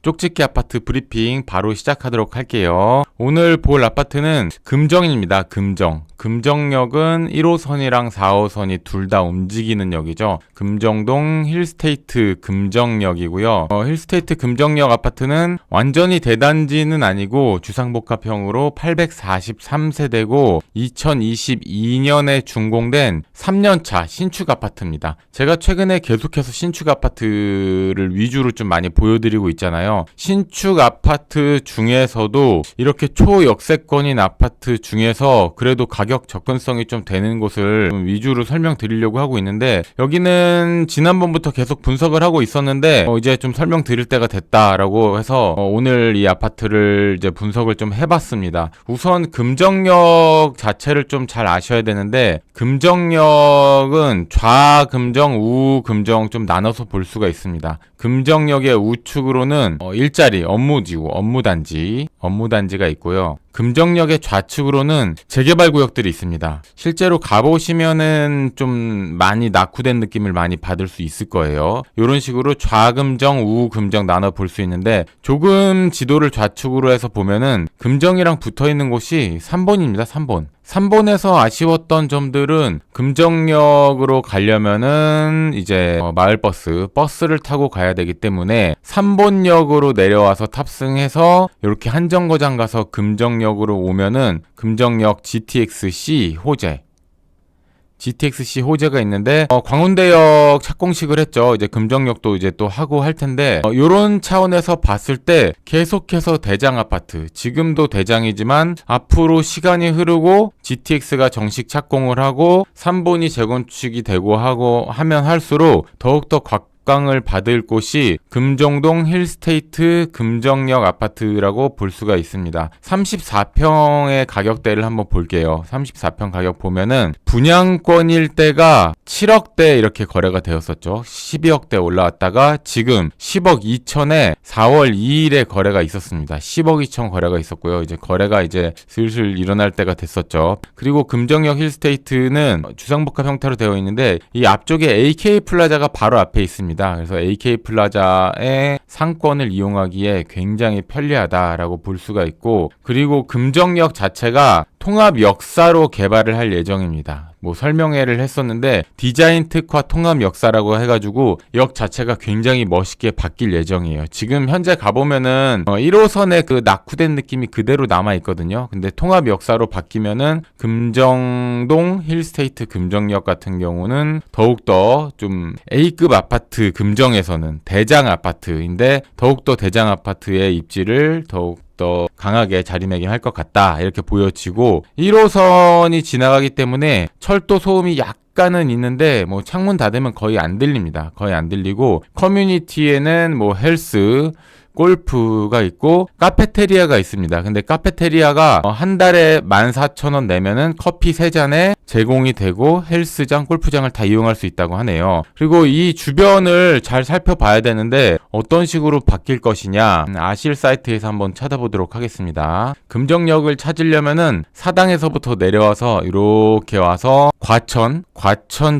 쪽집게 아파트 브리핑 바로 시작하도록 할게요. 오늘 볼 아파트는 금정입니다. 금정역은 1호선이랑 4호선이 둘 다 움직이는 역이죠. 금정동 힐스테이트 금정역이고요. 힐스테이트 금정역 아파트는 완전히 대단지는 아니고 주상복합형으로 843세대고 2022년에 준공된 3년차 신축 아파트입니다. 제가 최근에 계속해서 신축 아파트를 위주로 좀 많이 보여드리고 있잖아요. 신축 아파트 중에서도 이렇게 초역세권인 아파트 중에서 그래도 가격 접근성이 좀 되는 곳을 좀 위주로 설명드리려고 하고 있는데, 여기는 지난번부터 계속 분석을 하고 있었는데 이제 좀 설명드릴 때가 됐다라고 해서 오늘 이 아파트를 이제 분석을 좀 해봤습니다. 우선 금정역 자체를 좀 잘 아셔야 되는데, 금정역은 좌금정, 우금정 좀 나눠서 볼 수가 있습니다. 금정역의 우측으로는 일자리, 업무지구, 업무단지가 있고요. 금정역의 좌측으로는 재개발 구역들이 있습니다. 실제로 가보시면은 좀 많이 낙후된 느낌을 많이 받을 수 있을 거예요. 이런 식으로 좌금정, 우금정 나눠 볼 수 있는데, 조금 지도를 좌측으로 해서 보면은 금정이랑 붙어 있는 곳이 3번입니다. 3번에서 아쉬웠던 점들은, 금정역으로 가려면은 이제 버스를 타고 가야 되기 때문에 3번역으로 내려와서 탑승해서 이렇게 한정거장 가서 금정역으로 오면은 금정역 GTX-C 호재가 있는데, 광운대역 착공식을 했죠. 이제 금정역도 이제 또 하고 할 텐데, 요런 차원에서 봤을 때 계속해서 대장 아파트, 지금도 대장이지만 앞으로 시간이 흐르고 GTX가 정식 착공을 하고 3번이 재건축이 되고 하면 할수록 더욱더 각광을 받을 곳이 금정동 힐스테이트 금정역 아파트라고 볼 수가 있습니다. 34평의 가격대를 한번 볼게요. 34평 가격 보면은 분양권일 때가 7억대 이렇게 거래가 되었었죠. 12억대 올라왔다가 지금 10억 2천에 4월 2일에 거래가 있었습니다. 10억 2천 거래가 있었고요. 이제 거래가 이제 슬슬 일어날 때가 됐었죠. 그리고 금정역 힐스테이트는 주상복합 형태로 되어 있는데, 이 앞쪽에 AK 플라자가 바로 앞에 있습니다. 그래서 AK 플라자의 상권을 이용하기에 굉장히 편리하다라고 볼 수가 있고, 그리고 금정역 자체가 통합 역사로 개발을 할 예정입니다. 설명회를 했었는데 디자인 특화 통합 역사라고 해가지고 역 자체가 굉장히 멋있게 바뀔 예정이에요. 지금 현재 가보면은 1호선의 그 낙후된 느낌이 그대로 남아있거든요. 근데 통합 역사로 바뀌면은 금정동 힐스테이트 금정역 같은 경우는 더욱더 좀 A급 아파트, 금정에서는 대장 아파트인데 더욱더 대장 아파트의 입지를 더욱 더 강하게 자리매김할 것 같다, 이렇게 보여지고, 1호선이 지나가기 때문에 철도 소음이 약간은 있는데 창문 닫으면 거의 안 들립니다. 거의 안 들리고, 커뮤니티에는 헬스, 골프가 있고 카페테리아가 있습니다. 근데 카페테리아가 한 달에 14,000원 내면은 커피 3잔에 제공이 되고 헬스장, 골프장을 다 이용할 수 있다고 하네요. 그리고 이 주변을 잘 살펴봐야 되는데 어떤 식으로 바뀔 것이냐, 아실 사이트에서 한번 찾아보도록 하겠습니다. 금정역을 찾으려면은 사당에서부터 내려와서 이렇게 와서 과천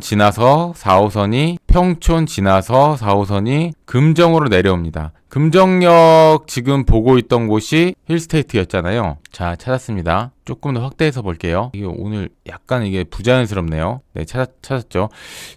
지나서 4호선이, 평촌 지나서 4호선이 금정으로 내려옵니다. 금정역 지금 보고 있던 곳이 힐스테이트였잖아요. 자, 찾았습니다. 조금 더 확대해서 볼게요. 이게 오늘 약간 이게 부자연스럽네요. 네, 찾았죠.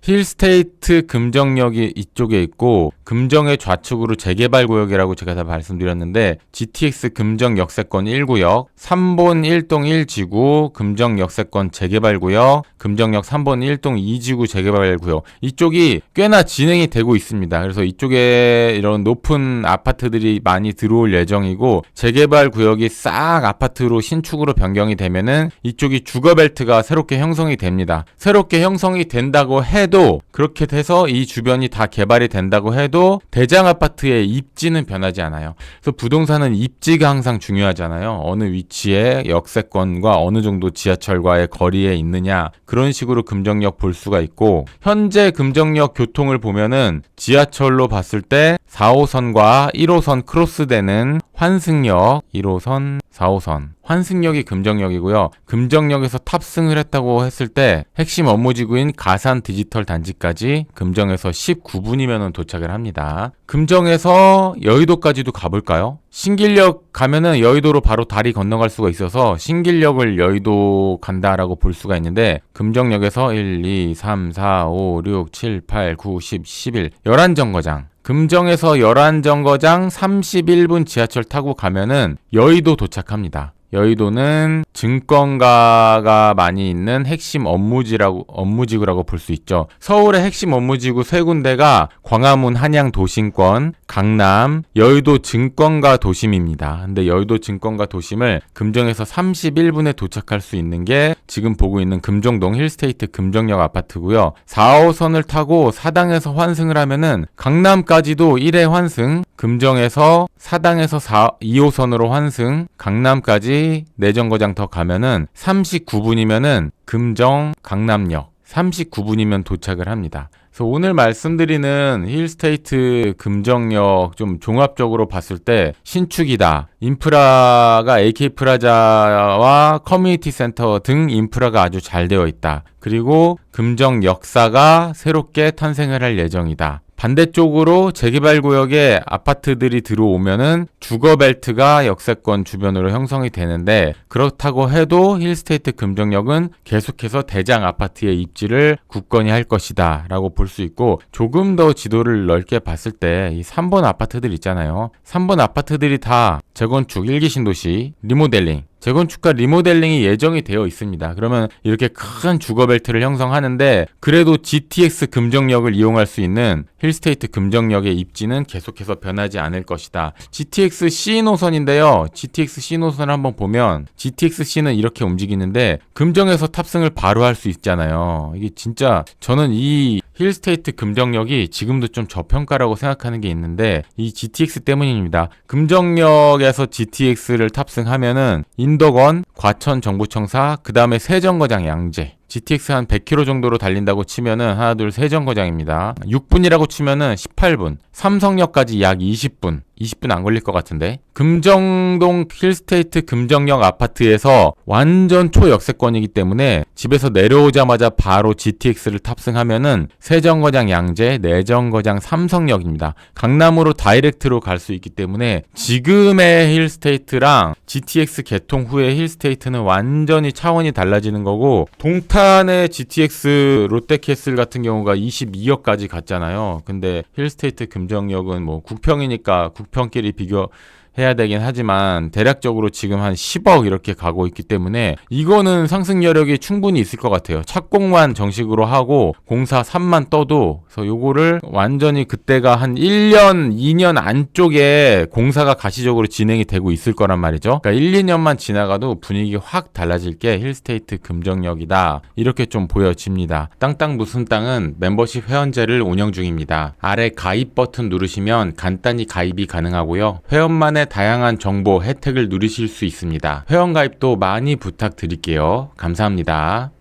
힐스테이트 금정역이 이쪽에 있고, 금정의 좌측으로 재개발 구역이라고 제가 다 말씀드렸는데, GTX 금정 역세권 1구역, 3본 1동 1지구 금정 역세권 재개발 구역, 금정역 3번 1동 2지구 재개발 구역, 이쪽이 꽤나 진행이 되고 있습니다. 그래서 이쪽에 이런 높은 아파트들이 많이 들어올 예정이고, 재개발 구역이 싹 아파트로 신축으로 변경이 되면은 이쪽이 주거벨트가 새롭게 형성이 됩니다. 새롭게 형성이 된다고 해도, 그렇게 돼서 이 주변이 다 개발이 된다고 해도 대장 아파트의 입지는 변하지 않아요. 그래서 부동산은 입지가 항상 중요하잖아요. 어느 위치에 역세권과 어느 정도 지하철과의 거리에 있느냐, 그런 식으로 금정역 볼 수가 있고, 현재 금정역 교통을 보면은 지하철로 봤을 때 4호선과 1호선 크로스되는 환승역, 1호선, 4호선. 환승역이 금정역이고요. 금정역에서 탑승을 했다고 했을 때 핵심 업무지구인 가산 디지털 단지까지 금정에서 19분이면 도착을 합니다. 금정에서 여의도까지도 가볼까요? 신길역 가면은 여의도로 바로 다리 건너갈 수가 있어서 신길역을 여의도 간다라고 볼 수가 있는데 금정역에서 1, 2, 3, 4, 5, 6, 7, 8, 9, 10, 11 11정거장 금정에서 열한정거장 31분 지하철 타고 가면은 여의도 도착합니다. 여의도는 증권가가 많이 있는 핵심 업무지구라고 볼 수 있죠. 서울의 핵심 업무지구 세 군데가 광화문 한양도심권, 강남, 여의도 증권가 도심입니다. 근데 여의도 증권가 도심을 금정에서 31분에 도착할 수 있는 게 지금 보고 있는 금정동 힐스테이트 금정역 아파트고요. 4호선을 타고 사당에서 환승을 하면은 강남까지도 1회 환승, 금정에서 사당에서 2호선으로 환승, 강남까지 4정거장 더 가면은 39분이면은 금정 강남역 39분이면 도착을 합니다. 그래서 오늘 말씀드리는 힐스테이트 금정역 좀 종합적으로 봤을 때 신축이다. 인프라가 AK프라자와 커뮤니티 센터 등 인프라가 아주 잘 되어 있다. 그리고 금정 역사가 새롭게 탄생을 할 예정이다. 반대쪽으로 재개발구역에 아파트들이 들어오면은 주거벨트가 역세권 주변으로 형성이 되는데 그렇다고 해도 힐스테이트 금정역은 계속해서 대장 아파트의 입지를 굳건히 할 것이다 라고 볼 수 있고 조금 더 지도를 넓게 봤을 때 이 3번 아파트들 있잖아요. 3번 아파트들이 다 재건축 1기 신도시 리모델링 재건축과 리모델링이 예정이 되어 있습니다. 그러면 이렇게 큰 주거벨트를 형성하는데 그래도 GTX 금정역을 이용할 수 있는 힐스테이트 금정역의 입지는 계속해서 변하지 않을 것이다. GTX C 노선인데요. GTX C 노선을 한번 보면 GTX C는 이렇게 움직이는데 금정에서 탑승을 바로 할 수 있잖아요. 이게 진짜 저는 이 힐스테이트 금정역이 지금도 좀 저평가라고 생각하는 게 있는데 이 GTX 때문입니다. 금정역에서 GTX를 탑승하면은 인덕원, 과천정부청사, 그 다음에 세정거장 양재 GTX 한 100km 정도로 달린다고 치면은 하나 둘 세정거장입니다. 6분이라고 치면은 18분. 삼성역까지 약 20분. 20분 안 걸릴 것 같은데. 금정동 힐스테이트 금정역 아파트에서 완전 초역세권이기 때문에 집에서 내려오자마자 바로 GTX를 탑승하면은 세정거장 양재, 내정거장 삼성역입니다. 강남으로 다이렉트로 갈 수 있기 때문에 지금의 힐스테이트랑 GTX 개통 후의 힐스테이트는 완전히 차원이 달라지는 거고 동탄의 GTX 롯데캐슬 같은 경우가 22억까지 갔잖아요. 근데 힐스테이트 금정역은 뭐 국평이니까 국평끼리 비교해야 되긴 하지만 대략적으로 지금 한 10억 이렇게 가고 있기 때문에 이거는 상승 여력이 충분히 있을 것 같아요. 착공만 정식으로 하고 공사 3만 떠도 그래서 요거를 완전히 그때가 한 1년, 2년 안쪽에 공사가 가시적으로 진행이 되고 있을 거란 말이죠. 그러니까 1, 2년만 지나가도 분위기 확 달라질 게 힐스테이트 금정역이다. 이렇게 좀 보여집니다. 땅땅 무슨 땅은 멤버십 회원제를 운영 중입니다. 아래 가입 버튼 누르시면 간단히 가입이 가능하고요. 회원만의 다양한 정보, 혜택을 누리실 수 있습니다. 회원 가입도 많이 부탁드릴게요. 감사합니다.